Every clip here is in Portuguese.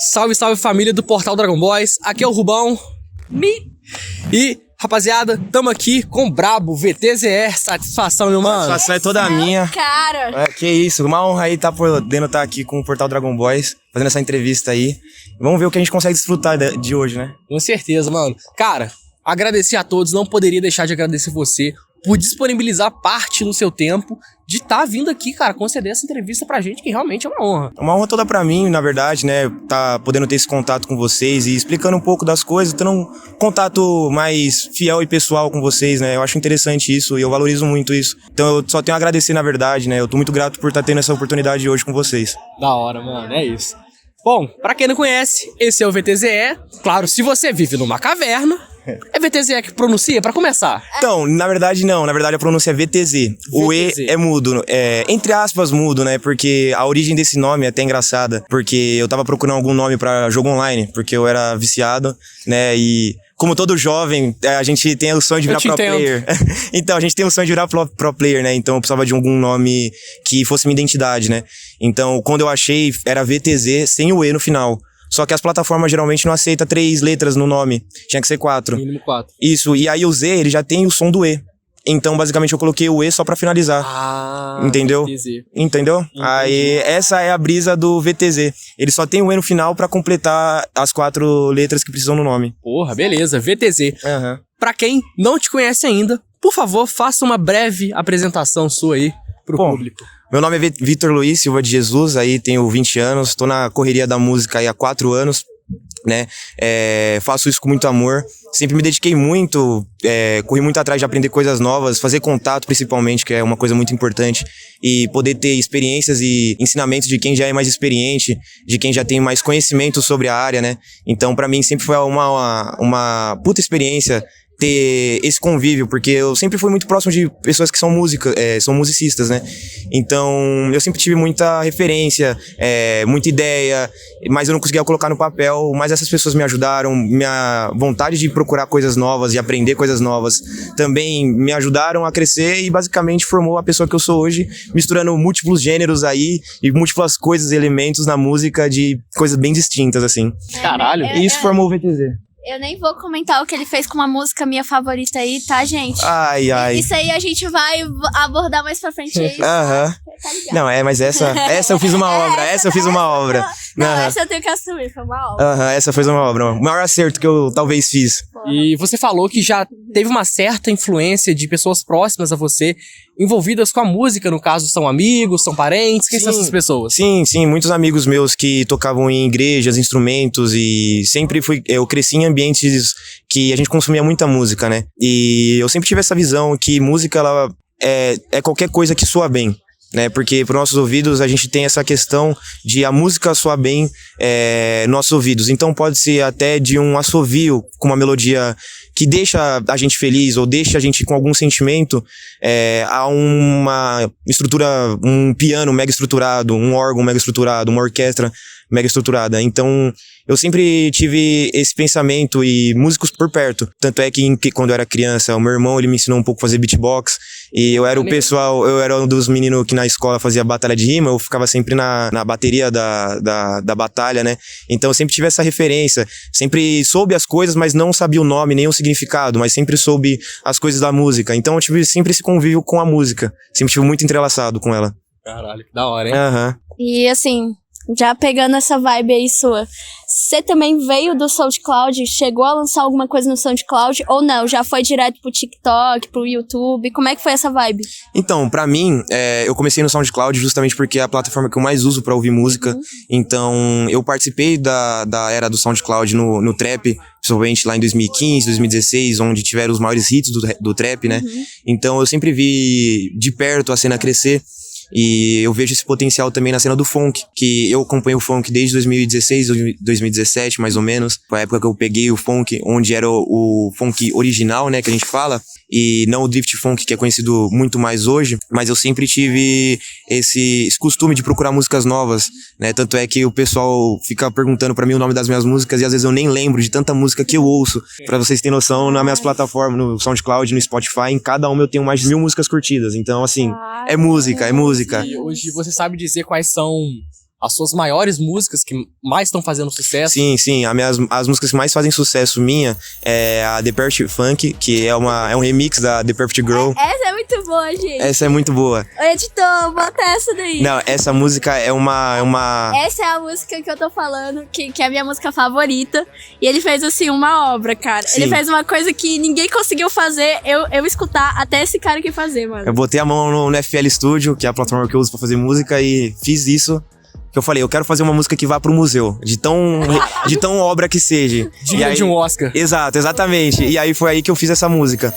Salve, salve família do Portal Dragon Boys, aqui é o Rubão. E, rapaziada, tamo aqui com o brabo VTZR, satisfação, meu mano. Satisfação é toda minha. Cara. Que isso, uma honra aí podendo estar aqui com o Portal Dragon Boys, fazendo essa entrevista aí. Vamos ver o que a gente consegue desfrutar de hoje, né? Com certeza, mano. Cara, agradecer a todos, não poderia deixar de agradecer você por disponibilizar parte do seu tempo de estar vindo aqui, cara, conceder essa entrevista pra gente, que realmente é uma honra. Uma honra toda pra mim, na verdade, né, tá podendo ter esse contato com vocês e explicando um pouco das coisas, tendo um contato mais fiel e pessoal com vocês, né, eu acho interessante isso e eu valorizo muito isso. Então eu só tenho a agradecer, na verdade, né, eu tô muito grato por estar tendo essa oportunidade hoje com vocês. Da hora, mano, é isso. Bom, pra quem não conhece, esse é o VTZE. Claro, se você vive numa caverna, é VTZE que pronuncia, pra começar. Então, na verdade não, na verdade a pronúncia é VTZ. O E é mudo, entre aspas mudo, né, porque a origem desse nome é até engraçada, porque eu tava procurando algum nome pra jogo online, porque eu era viciado, né, e como todo jovem, a gente tem o sonho de virar pro player. Então, a gente tem o sonho de virar pro player, né, então eu precisava de algum nome que fosse minha identidade, né. Então, quando eu achei, era VTZ sem o E no final. Só que as plataformas geralmente não aceitam 3 letras no nome. Tinha que ser 4. Mínimo 4. Isso, e aí o Z, ele já tem o som do E. Então, basicamente, eu coloquei o E só pra finalizar. Ah, entendeu? VTZ. Entendeu? Entendi. Aí, essa é a brisa do VTZ. Ele só tem o E no final pra completar as 4 letras que precisam no nome. Porra, beleza, VTZ. Aham. Pra quem não te conhece ainda, por favor, faça uma breve apresentação sua aí pro público. Meu nome é Vitor Luiz Silva de Jesus, aí tenho 20 anos, tô na correria da música aí há 4 anos, né, faço isso com muito amor, sempre me dediquei muito, corri muito atrás de aprender coisas novas, fazer contato principalmente, que é uma coisa muito importante, e poder ter experiências e ensinamentos de quem já é mais experiente, de quem já tem mais conhecimento sobre a área, né, então pra mim sempre foi uma puta experiência ter esse convívio, porque eu sempre fui muito próximo de pessoas que são são musicistas, né? Então, eu sempre tive muita referência, muita ideia, mas eu não conseguia colocar no papel, mas essas pessoas me ajudaram, minha vontade de procurar coisas novas e aprender coisas novas também me ajudaram a crescer e basicamente formou a pessoa que eu sou hoje, misturando múltiplos gêneros aí e múltiplas coisas e elementos na música de coisas bem distintas, assim. Caralho. E isso formou o VTZ. Eu nem vou comentar o que ele fez com uma música minha favorita aí, tá, gente? Ai, ai. Isso aí a gente vai abordar mais pra frente aí. Aham. Tá ligado? Não, mas essa eu fiz uma obra, essa eu fiz uma obra. Não, Aham. essa eu tenho que assumir, foi uma obra. Aham, essa foi uma obra. O maior acerto que eu talvez fiz. E você falou que já teve uma certa influência de pessoas próximas a você, envolvidas com a música, no caso, são amigos, são parentes, quem são essas pessoas? Sim, muitos amigos meus que tocavam em igrejas, instrumentos e sempre eu cresci em ambientes que a gente consumia muita música, né? E eu sempre tive essa visão que música, ela é qualquer coisa que soa bem, né? Porque para nossos ouvidos a gente tem essa questão de a música soar bem nos nossos ouvidos. Então pode ser até de um assovio com uma melodia que deixa a gente feliz ou deixa a gente com algum sentimento, a uma estrutura, um piano mega estruturado, um órgão mega estruturado, uma orquestra mega estruturada. Então eu sempre tive esse pensamento e músicos por perto. Tanto é que quando eu era criança, o meu irmão ele me ensinou um pouco a fazer beatbox. E eu era eu era um dos meninos que na escola fazia batalha de rima, eu ficava sempre na bateria da batalha, né? Então eu sempre tive essa referência, sempre soube as coisas, mas não sabia o nome, nem o significado, mas sempre soube as coisas da música. Então eu tive sempre esse convívio com a música, sempre tive muito entrelaçado com ela. Caralho, que da hora, hein? Aham. E assim, já pegando essa vibe aí sua, você também veio do SoundCloud, chegou a lançar alguma coisa no SoundCloud ou não? Já foi direto pro TikTok, pro YouTube? Como é que foi essa vibe? Então, pra mim, eu comecei no SoundCloud justamente porque é a plataforma que eu mais uso pra ouvir música. Então, eu participei da era do SoundCloud no trap, principalmente lá em 2015, 2016, onde tiveram os maiores hits do trap, né? Então, eu sempre vi de perto a cena crescer. E eu vejo esse potencial também na cena do funk, que eu acompanho o funk desde 2016, 2017, mais ou menos. Foi a época que eu peguei o funk, onde era o funk original, né, que a gente fala, e não o drift funk, que é conhecido muito mais hoje. Mas eu sempre tive esse costume de procurar músicas novas, né, tanto é que o pessoal fica perguntando pra mim o nome das minhas músicas e às vezes eu nem lembro de tanta música que eu ouço. Pra vocês terem noção, nas minhas plataformas, no SoundCloud, no Spotify, em cada uma eu tenho mais de 1000 músicas curtidas. Então, assim, é música. E hoje você sabe dizer quais são as suas maiores músicas que mais estão fazendo sucesso? Sim. As músicas que mais fazem sucesso minha é a The Perfect Funk, que é um remix da The Perfect Girl. Essa é muito boa, gente. Essa é muito boa. Ô, editor, bota essa daí. Não, essa música é uma... Essa é a música que eu tô falando, que é a minha música favorita. E ele fez, assim, uma obra, cara. Sim. Ele fez uma coisa que ninguém conseguiu fazer, eu escutar até esse cara aqui fazer, mano. Eu botei a mão no FL Studio, que é a plataforma que eu uso pra fazer música, e fiz isso. Que eu falei, eu quero fazer uma música que vá pro museu, de tão obra que seja. Digna de um Oscar. Exato, exatamente. E aí foi aí que eu fiz essa música.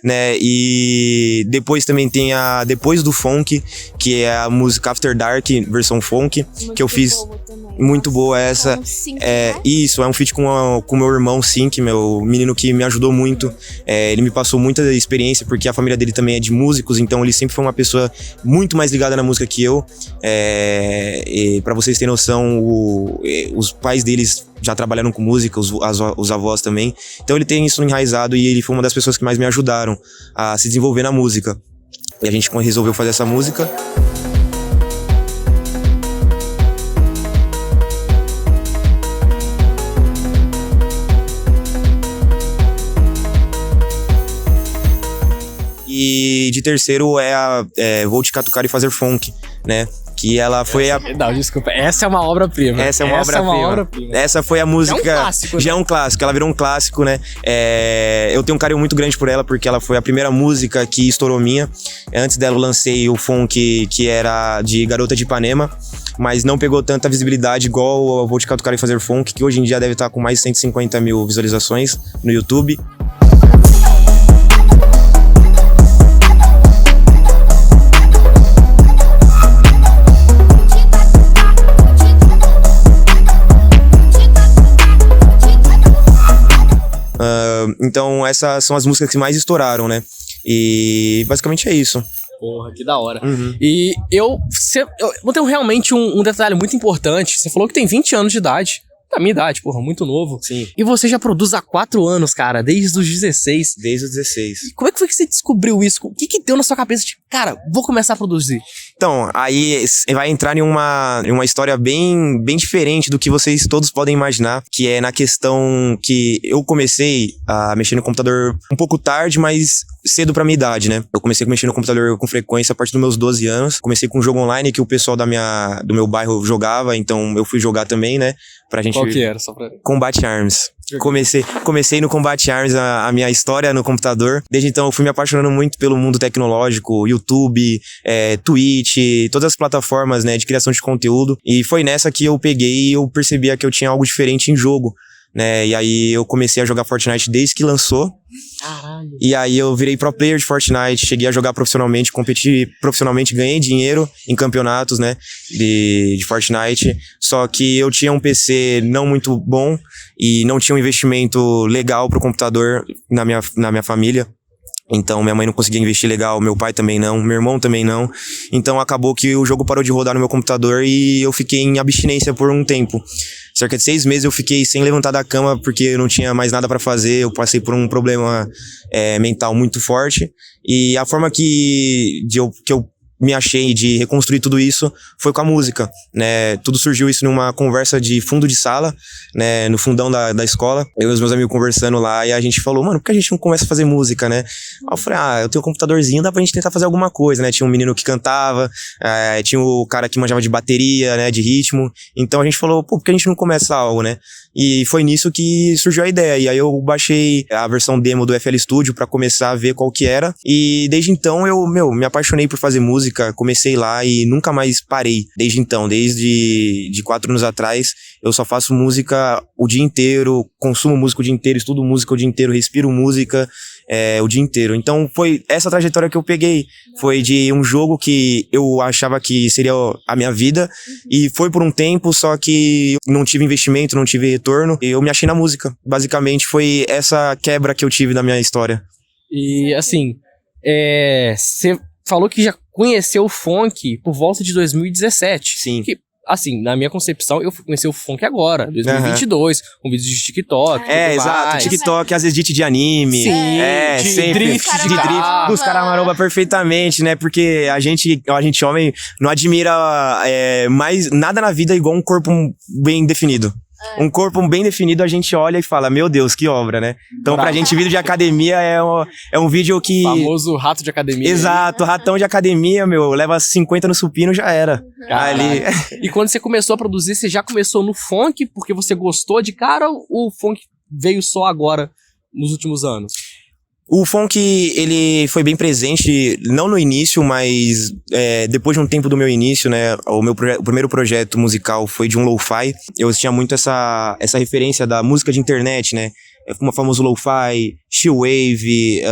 Né, e depois também tem a Depois do Funk, que é a música After Dark, versão funk, Muito que eu fiz. boa também. Muito boa essa. Com Sync, É, né? isso, é um feat com meu irmão Sync, meu menino que me ajudou muito. Ele me passou muita experiência, porque a família dele também é de músicos, então ele sempre foi uma pessoa muito mais ligada na música que eu. E pra vocês terem noção, os pais deles já trabalharam com música, os avós também. Então ele tem isso enraizado e ele foi uma das pessoas que mais me ajudaram a se desenvolver na música. E a gente resolveu fazer essa música. E de terceiro Vou Te Catucar e Fazer Funk, né? Que ela foi a... Não, desculpa. Essa é uma obra-prima. Essa é uma obra-prima. Essa foi a música... Já é um clássico. Já é um clássico. Ela virou um clássico, né? Eu tenho um carinho muito grande por ela, porque ela foi a primeira música que estourou minha. Antes dela eu lancei o funk, que era de Garota de Ipanema, mas não pegou tanta visibilidade igual o Vou Te Catucar e Fazer Funk, que hoje em dia deve estar com mais de 150 mil visualizações no YouTube. Então essas são as músicas que mais estouraram, né? E basicamente é isso. Porra, que da hora. Uhum. E eu tenho realmente um detalhe muito importante. Você falou que tem 20 anos de idade. Da minha idade, porra, muito novo. Sim. E você já produz há 4 anos, cara, desde os 16. Desde os 16. Como é que foi que você descobriu isso? O que deu na sua cabeça de, cara, vou começar a produzir? Então, aí vai entrar em uma história bem diferente do que vocês todos podem imaginar, que é na questão que eu comecei a mexer no computador um pouco tarde, mas cedo pra minha idade, né? Eu comecei a mexer no computador com frequência a partir dos meus 12 anos. Comecei com um jogo online que o pessoal do meu bairro jogava, então eu fui jogar também, né? Pra gente... Qual que era? Só pra... Combat Arms. Comecei no Combat Arms a minha história no computador. Desde então eu fui me apaixonando muito pelo mundo tecnológico, YouTube, Twitch, todas as plataformas, né, de criação de conteúdo. E foi nessa que eu peguei e eu percebia que eu tinha algo diferente em jogo, né? E aí eu comecei a jogar Fortnite desde que lançou. Caralho. E aí eu virei pro player de Fortnite, cheguei a jogar profissionalmente, competi profissionalmente, ganhei dinheiro em campeonatos, né, de Fortnite. Só que eu tinha um PC não muito bom e não tinha um investimento legal pro computador na minha família. Então minha mãe não conseguia investir legal, meu pai também não, meu irmão também não. Então acabou que o jogo parou de rodar no meu computador e eu fiquei em abstinência por um tempo. Cerca de 6 meses eu fiquei sem levantar da cama porque eu não tinha mais nada pra fazer. Eu passei por um problema mental muito forte. E a forma que eu me achei de reconstruir tudo isso foi com a música, né? Tudo surgiu isso numa conversa de fundo de sala, né? No fundão da escola. Eu e os meus amigos conversando lá e a gente falou, mano, por que a gente não começa a fazer música, né? Aí eu falei, eu tenho um computadorzinho, dá pra gente tentar fazer alguma coisa, né? Tinha um menino que cantava, tinha o cara que manjava de bateria, né? De ritmo. Então a gente falou, por que a gente não começa algo, né? E foi nisso que surgiu a ideia. E aí eu baixei a versão demo do FL Studio pra começar a ver qual que era. E desde então eu, me apaixonei por fazer música. Comecei lá e nunca mais parei. Desde então, desde 4 anos atrás, eu só faço música o dia inteiro, consumo música o dia inteiro, estudo música o dia inteiro, respiro música o dia inteiro. Então foi essa trajetória que eu peguei. Foi de um jogo que eu achava que seria a minha vida. E foi por um tempo, só que não tive investimento, não tive retorno. E eu me achei na música. Basicamente foi essa quebra que eu tive na minha história. E assim, você falou que já conheceu o funk por volta de 2017. Sim. Que assim, na minha concepção, eu conheci o funk agora, 2022, com vídeos de TikTok. Exato. TikTok, às vezes edit de anime. Sim, de sempre. Drift, de caramba. dos caras maromba perfeitamente, né? Porque a gente homem, não admira mais nada na vida igual um corpo bem definido. Um corpo bem definido, a gente olha e fala, meu Deus, que obra, né? Então, pra gente, vídeo de academia é um vídeo que... Famoso rato de academia. Exato, ratão de academia, leva 50 no supino, já era. Ali. E quando você começou a produzir, você já começou no funk porque você gostou de cara ou o funk veio só agora, nos últimos anos? O funk, ele foi bem presente, não no início, mas depois de um tempo do meu início, né? O primeiro projeto musical foi de um lo-fi. Eu tinha muito essa referência da música de internet, né? Como o famoso lo-fi, chillwave,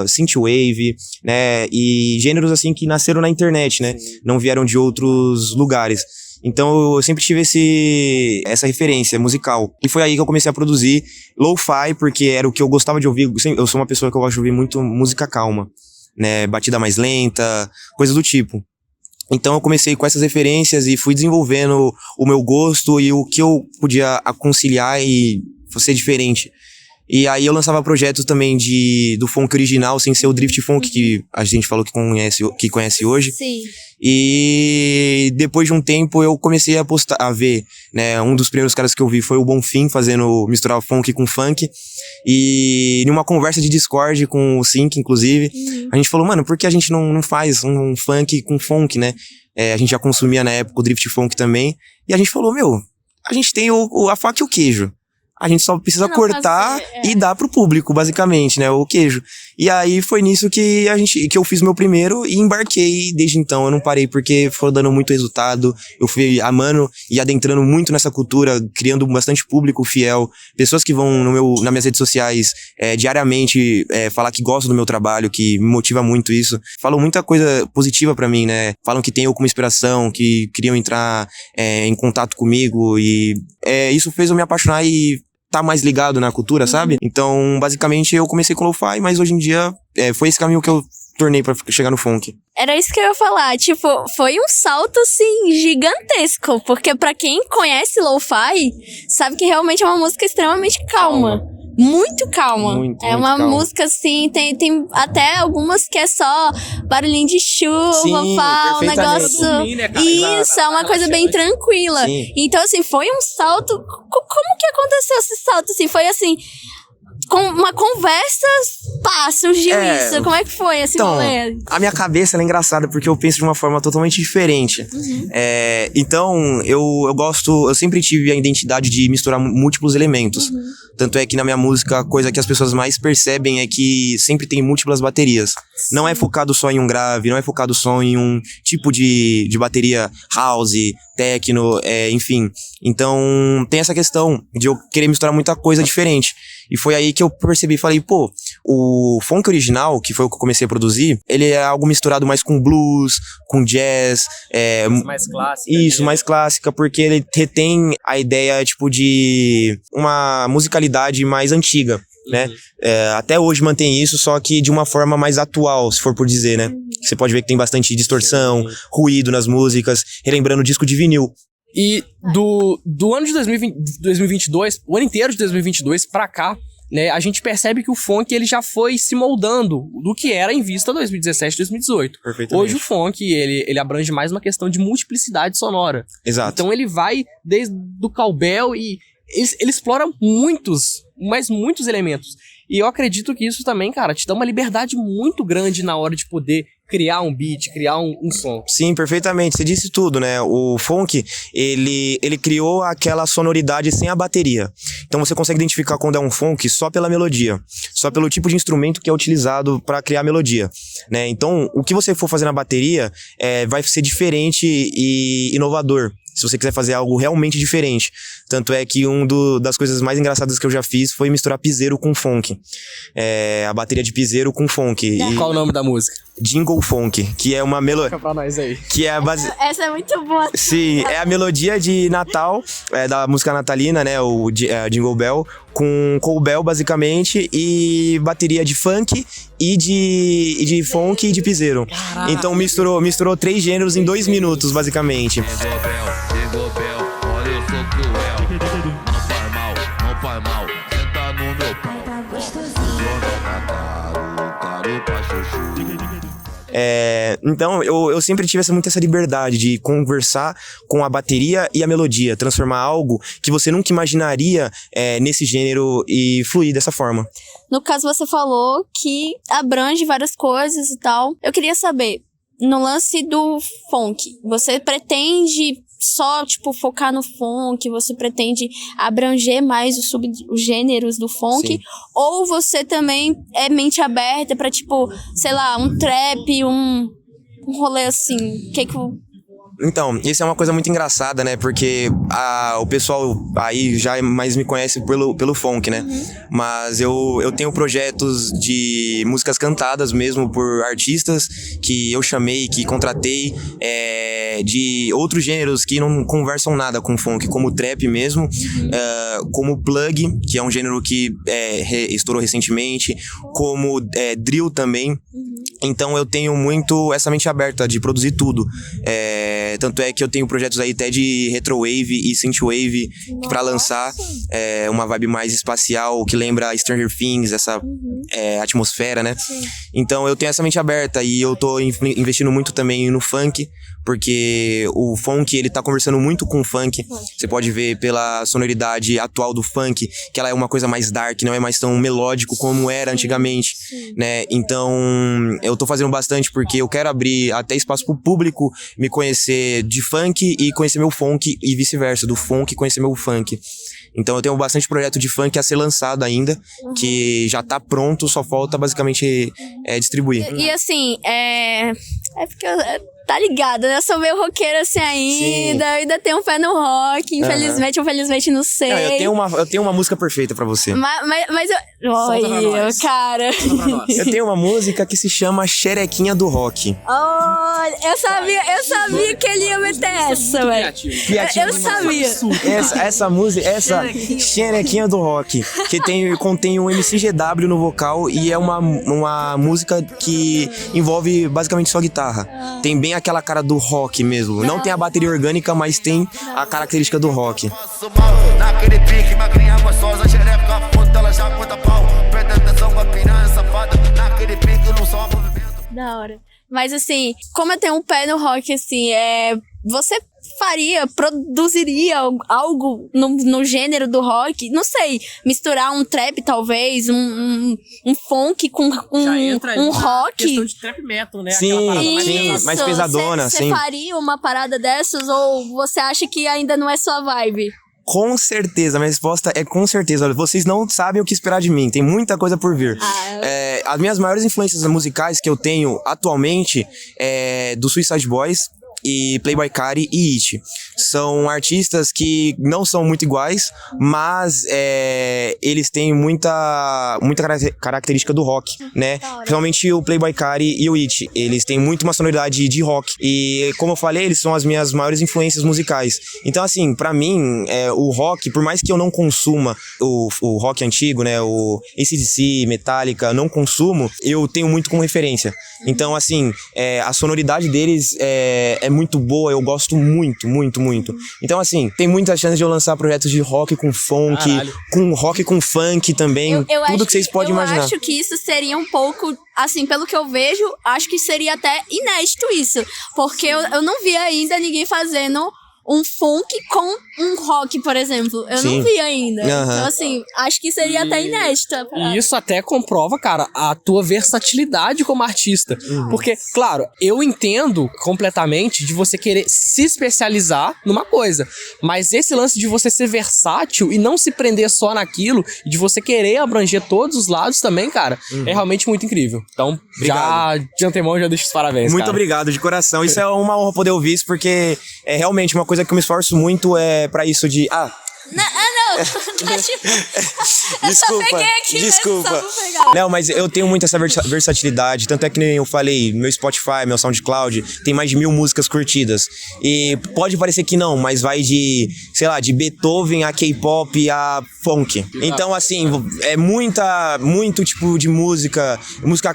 synthwave, né? E gêneros assim que nasceram na internet, né? Não vieram de outros lugares. Então eu sempre tive essa referência musical. E foi aí que eu comecei a produzir lo-fi, porque era o que eu gostava de ouvir. Eu sou uma pessoa que eu gosto de ouvir muito música calma, né? Batida mais lenta, coisas do tipo. Então eu comecei com essas referências e fui desenvolvendo o meu gosto e o que eu podia conciliar e ser diferente. E aí eu lançava projetos também do funk original, sem ser o drift funk que a gente falou que conhece hoje. Sim. E depois de um tempo eu comecei a ver, né? Um dos primeiros caras que eu vi foi o Bonfim misturar o funk com funk. E numa conversa de Discord com o Sync, inclusive, a gente falou, mano, por que a gente não faz um funk com funk, né? A gente já consumia na época o drift funk também. E a gente falou, a gente tem a faca e o queijo. A gente só precisa cortar e dar pro público, basicamente, né? O queijo. E aí foi nisso que eu fiz meu primeiro e embarquei. Desde então eu não parei, porque foi dando muito resultado. Eu fui amando e adentrando muito nessa cultura, criando bastante público fiel. Pessoas que vão nas minhas redes sociais diariamente falar que gostam do meu trabalho, que me motiva muito isso. Falam muita coisa positiva pra mim, né? Falam que tem eu como inspiração, que queriam entrar em contato comigo. E isso fez eu me apaixonar e tá mais ligado na cultura, sabe? Então, basicamente, eu comecei com lo-fi, mas hoje em dia foi esse caminho que eu tornei pra chegar no funk. Era isso que eu ia falar, tipo, foi um salto, assim, gigantesco, porque pra quem conhece lo-fi, sabe que realmente é uma música extremamente calma. Muito calma. Muito uma calma. música, assim, tem até algumas que é só barulhinho de chuva, Sim, um perfeitamente. negócio... Dormir, né, cara? Isso, é uma coisa bem tranquila. Sim. Então, assim, foi um salto... Como que aconteceu esse salto, assim? Foi, assim... Com uma conversa, surgiu isso. Como é que foi esse rolê? A minha cabeça ela é engraçada porque eu penso de uma forma totalmente diferente. Então, eu sempre tive a identidade de misturar múltiplos elementos. Tanto é que na minha música, a coisa que as pessoas mais percebem é que sempre tem múltiplas baterias. Sim. Não é focado só em um grave, não é focado só em um tipo de bateria house, techno, enfim. Então, tem essa questão de eu querer misturar muita coisa diferente. E foi aí que eu percebi, falei, o funk original, que foi o que eu comecei a produzir, ele é algo misturado mais com blues, com jazz. Mais clássica. Isso, mais clássica, porque ele retém a ideia, tipo, de uma musicalidade mais antiga, né? Até hoje mantém isso, só que de uma forma mais atual, se for por dizer, né? Você pode ver que tem bastante distorção, ruído nas músicas, relembrando o disco de vinil. E do ano de 2022, o ano inteiro de 2022 pra cá, né, a gente percebe que o funk ele já foi se moldando do que era em vista 2017, 2018. Perfeitamente. Hoje o funk ele abrange mais uma questão de multiplicidade sonora. Exato. Então ele vai desde do cowbell e ele explora muitos elementos. E eu acredito que isso também, cara, te dá uma liberdade muito grande na hora de poder criar um beat, criar um som. Sim, perfeitamente. Você disse tudo, né? O funk, ele criou aquela sonoridade sem a bateria. Então você consegue identificar quando é um funk só pela melodia, só pelo tipo de instrumento que é utilizado para criar a melodia, né? Então, o que você for fazer na bateria vai ser diferente e inovador. Se você quiser fazer algo realmente diferente. Tanto é que das coisas mais engraçadas que eu já fiz foi misturar piseiro com funk. A bateria de piseiro com funk. E Qual o nome da música? Jingle Funk, que é uma melodia. Fica pra nós aí. Que é a base. Essa é muito boa. Sim, é a melodia de Natal, da música natalina, né? O Jingle Bell, com cowbell, basicamente, e bateria de funk e de funk e de piseiro. Caraca. Então misturou 3 gêneros em 2 minutos, basicamente. Jingle Bell, olha eu sou cruel. Não faz mal, senta no meu pau. Então, eu sempre tive muito essa liberdade de conversar com a bateria e a melodia, transformar algo que você nunca imaginaria nesse gênero e fluir dessa forma. No caso, você falou que abrange várias coisas e tal. Eu queria saber, no lance do funk, você pretende só, tipo, focar no funk? Você pretende abranger mais os subgêneros do funk? Sim. Ou você também é mente aberta pra, tipo, sei lá, um trap, um rolê assim? Então, isso é uma coisa muito engraçada, né? Porque o pessoal aí já mais me conhece pelo funk, né? Mas eu tenho projetos de músicas cantadas mesmo por artistas que eu chamei, que contratei, de outros gêneros que não conversam nada com funk, como o trap mesmo, como plug, que é um gênero que estourou recentemente, como drill também. Então eu tenho muito essa mente aberta de produzir tudo. Tanto é que eu tenho projetos aí até de retrowave e synthwave pra lançar. Uma vibe mais espacial, que lembra Stranger Things, essa atmosfera, né? Sim. Então eu tenho essa mente aberta e eu tô investindo muito também no funk, porque o funk, ele tá conversando muito com o funk. Você pode ver pela sonoridade atual do funk, que ela é uma coisa mais dark, não é mais tão melódico como era antigamente, né? Então, eu tô fazendo bastante porque eu quero abrir até espaço pro público me conhecer de funk e conhecer meu funk e vice-versa, do funk e conhecer meu funk. Então eu tenho bastante projeto de funk a ser lançado ainda, que já tá pronto, só falta basicamente distribuir. E assim, é porque tá ligado, né? Eu sou meio roqueira assim ainda tenho um pé no rock, infelizmente ou felizmente, não sei. Não, eu tenho uma música perfeita pra você. Mas eu... Solta pra Olha, nós. cara. Pra nós. Eu tenho uma música que se chama Xerequinha do Rock. Olha, eu sabia que ele ia meter essa, velho. Criativo. Eu sabia. Essa música, essa Xerequinha do Rock, que contém o MCGW no vocal e é uma música que envolve basicamente só guitarra. Tem bem aquela cara do rock mesmo. Não tem a bateria orgânica, mas tem a característica do rock. Naquele pique, magrinha gostosa, xereca puta, ela já conta pau. Presta atenção com a piranha safada. Naquele pique, não só movimento. Da hora. Mas assim, como eu tenho um pé no rock, assim, você produziria algo no gênero do rock? Não sei, misturar um trap, talvez, um funk com Já entra um na rock? questão de trap metal, né? Sim, Aquela parada sim, mais pesadona, Você sim. faria uma parada dessas ou você acha que ainda não é sua vibe? Com certeza, minha resposta é com certeza. Olha, vocês não sabem o que esperar de mim, tem muita coisa por vir. As minhas maiores influências musicais que eu tenho atualmente é do Suicide Boys e Playboi Carti e It. São artistas que não são muito iguais, mas eles têm muita característica do rock, né? Principalmente o Playboi Carti e o It. Eles têm muito uma sonoridade de rock. E, como eu falei, eles são as minhas maiores influências musicais. Então, assim, pra mim, o rock, por mais que eu não consuma o rock antigo, né? O AC/DC, Metallica, não consumo, eu tenho muito como referência. Então, assim, a sonoridade deles é muito boa, eu gosto muito, muito, muito. Então, assim, tem muitas chances de eu lançar projetos de rock com funk, Caralho. com rock com funk também, Eu tudo acho que vocês podem imaginar. Eu acho que isso seria um pouco, assim, pelo que eu vejo, acho que seria até inédito isso. Porque eu não vi ainda ninguém fazendo um funk com um rock, por exemplo. Eu Sim. não vi ainda. Aham. Então, assim, acho que seria até inédito. E isso até comprova, cara, a tua versatilidade como artista. Porque, claro, eu entendo completamente de você querer se especializar numa coisa. Mas esse lance de você ser versátil e não se prender só naquilo, e de você querer abranger todos os lados também, cara, é realmente muito incrível. Então, já de antemão, já deixo os parabéns, Muito cara. obrigado, de coração. Isso é uma honra poder ouvir isso, porque é realmente uma coisa que eu me esforço muito pra isso de... Não. Tipo, eu só peguei aqui, desculpa. Só vou pegar. Não, mas eu tenho muita essa versatilidade. Tanto é que nem eu falei, meu Spotify, meu SoundCloud, tem mais de 1000 músicas curtidas. E pode parecer que não, mas vai de, sei lá, de Beethoven a K-pop a funk. Então, assim, é muito tipo de música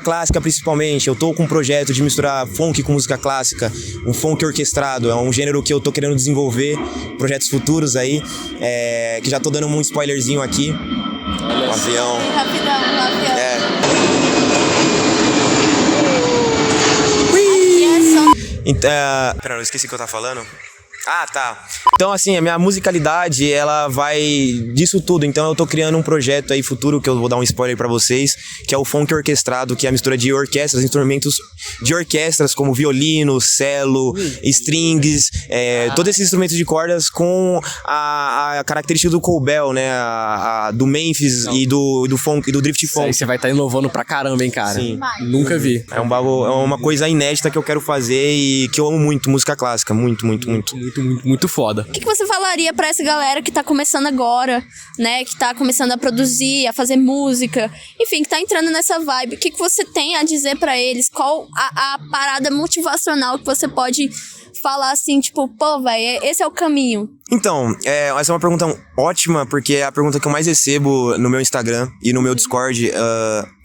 clássica principalmente. Eu tô com um projeto de misturar funk com música clássica, um funk orquestrado. É um gênero que eu tô querendo desenvolver, projetos futuros aí, que já tô dando um spoilerzinho aqui. Um avião. Rapidão, um avião. É. Aqui é só... Então, pera, eu esqueci o que eu tava falando. Ah, tá. Então, assim, a minha musicalidade, ela vai disso tudo. Então, eu tô criando um projeto aí futuro, que eu vou dar um spoiler pra vocês, que é o funk orquestrado, que é a mistura de orquestras, instrumentos de orquestras, como violino, cello, strings, todos esses instrumentos de cordas com a característica do cowbell, né? Do Memphis e do funk, do drift Isso aí funk. você vai estar inovando pra caramba, hein, cara? Sim. Nunca vi. É uma coisa inédita que eu quero fazer e que eu amo muito, música clássica. Muito. Muito foda. O que você falaria pra essa galera que tá começando agora, né? Que tá começando a produzir, a fazer música, enfim, que tá entrando nessa vibe. O que você tem a dizer pra eles? Qual a parada motivacional que você pode falar assim, tipo, pô, velho, esse é o caminho? Então, essa é uma pergunta ótima, porque é a pergunta que eu mais recebo no meu Instagram e no meu Discord.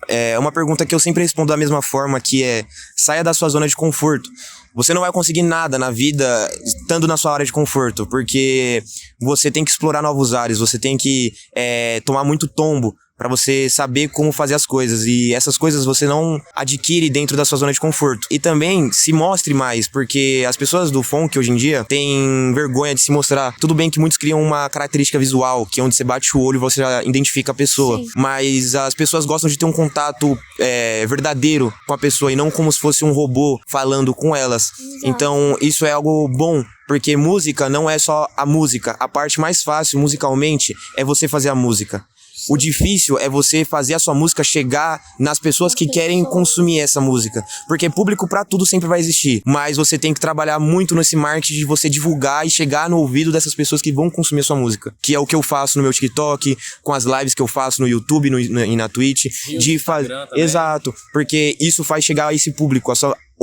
É uma pergunta que eu sempre respondo da mesma forma, que é: saia da sua zona de conforto. Você não vai conseguir nada na vida estando na sua área de conforto, porque você tem que explorar novos ares, você tem que tomar muito tombo pra você saber como fazer as coisas, e essas coisas você não adquire dentro da sua zona de conforto. E também se mostre mais, porque as pessoas do funk hoje em dia têm vergonha de se mostrar. Tudo bem que muitos criam uma característica visual, que é onde você bate o olho e você já identifica a pessoa. Sim. Mas as pessoas gostam de ter um contato verdadeiro com a pessoa e não como se fosse um robô falando com elas. Exato. Então isso é algo bom, porque música não é só a música. A parte mais fácil musicalmente é você fazer a música. O difícil é você fazer a sua música chegar nas pessoas que querem consumir essa música. Porque público pra tudo sempre vai existir. Mas você tem que trabalhar muito nesse marketing de você divulgar e chegar no ouvido dessas pessoas que vão consumir a sua música. Que é o que eu faço no meu TikTok, com as lives que eu faço no YouTube e na Twitch. Exato. Porque isso faz chegar a esse público.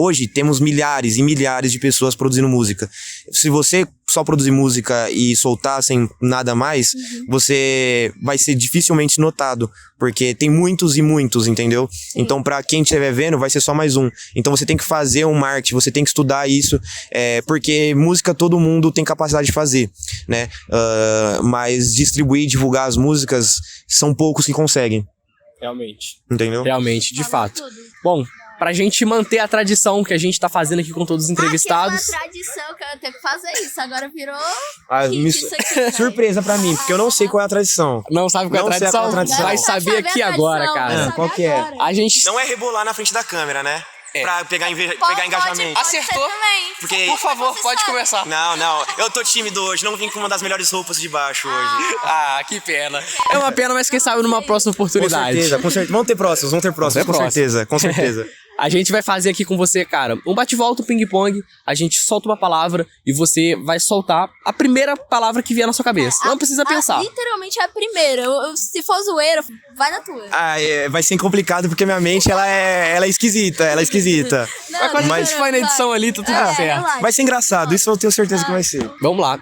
Hoje temos milhares e milhares de pessoas produzindo música. Se você só produzir música e soltar sem nada mais, você vai ser dificilmente notado, porque tem muitos e muitos, entendeu? Sim. Então, pra quem estiver vendo, vai ser só mais um. Então, você tem que fazer um marketing, você tem que estudar isso, porque música todo mundo tem capacidade de fazer, né? Mas distribuir, divulgar as músicas, são poucos que conseguem, Realmente. entendeu? Realmente, de fato. Bom, pra gente manter a tradição que a gente tá fazendo aqui com todos os entrevistados. Ah, que é uma tradição que eu tenho que fazer isso. Agora virou Isso aqui, né? surpresa pra mim, porque eu não sei qual é a tradição. Não sabe qual é a Não sei tradição? qual é a tradição. Vai Vai saber saber aqui a agora, tradição, cara. vai saber Qual que é? agora. A gente... Não é rebolar na frente da câmera, né? Pra pegar engajamento. Pode Acertou. ser também. Porque- Por favor, Você pode sabe. começar. Não, eu tô tímido hoje, não vim com uma das melhores roupas de baixo hoje. Ah, que pena. É uma pena, mas quem sabe numa próxima oportunidade. Com certeza. Vão ter próximos, com próximos. certeza. A gente vai fazer aqui com você, cara, um bate-volta, um ping-pong. A gente solta uma palavra e você vai soltar a primeira palavra que vier na sua cabeça. Não precisa pensar. Literalmente é a primeira. Se for zoeira, vai na tua. Vai ser complicado porque minha mente, ela é esquisita, Não, Mas quando a gente vai na edição ali, tá tudo certo. relaxa. Vai ser engraçado, isso eu tenho certeza que vai ser. Vamos lá.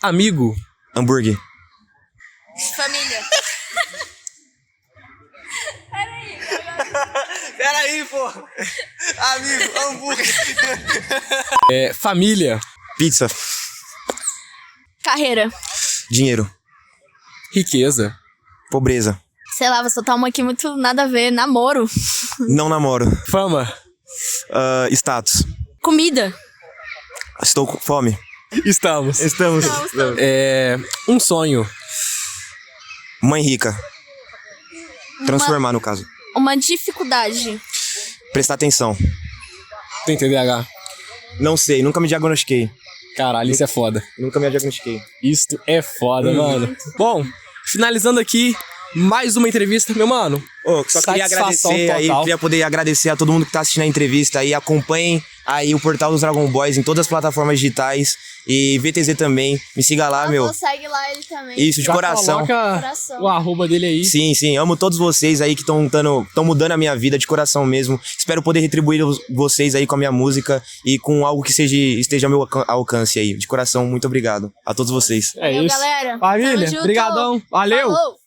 Amigo. Hambúrguer. Família. Peraí, pô. Amigo, hambúrguer. Família. Pizza. Carreira. Dinheiro. Riqueza. Pobreza. Sei lá, vou soltar uma aqui muito nada a ver. Namoro. Não namoro. Fama. Status. Comida. Estou com fome. Estamos. Estamos. Um sonho. Mãe rica. Transformar, no caso. Uma dificuldade. Prestar atenção. Tem TDAH. Não sei, nunca me diagnostiquei. Caralho, isso é foda. Nunca me diagnostiquei. Isto é foda, mano. Bom, finalizando aqui, mais uma entrevista, meu mano. Só queria Satisfação agradecer aí, total. queria poder agradecer a todo mundo que tá assistindo a entrevista aí. Acompanhem aí o portal dos Dragon Boys em todas as plataformas digitais. E VTZ também. Me siga lá, meu. Segue lá ele também. Isso, de Já coração. Coloca Coração. o arroba dele aí. Sim, amo todos vocês aí que estão mudando a minha vida de coração mesmo. Espero poder retribuir vocês aí com a minha música e com algo que esteja ao meu alcance aí. De coração, muito obrigado a todos vocês. É Valeu, isso. galera. Família, Tamo junto. brigadão. Valeu. Falou.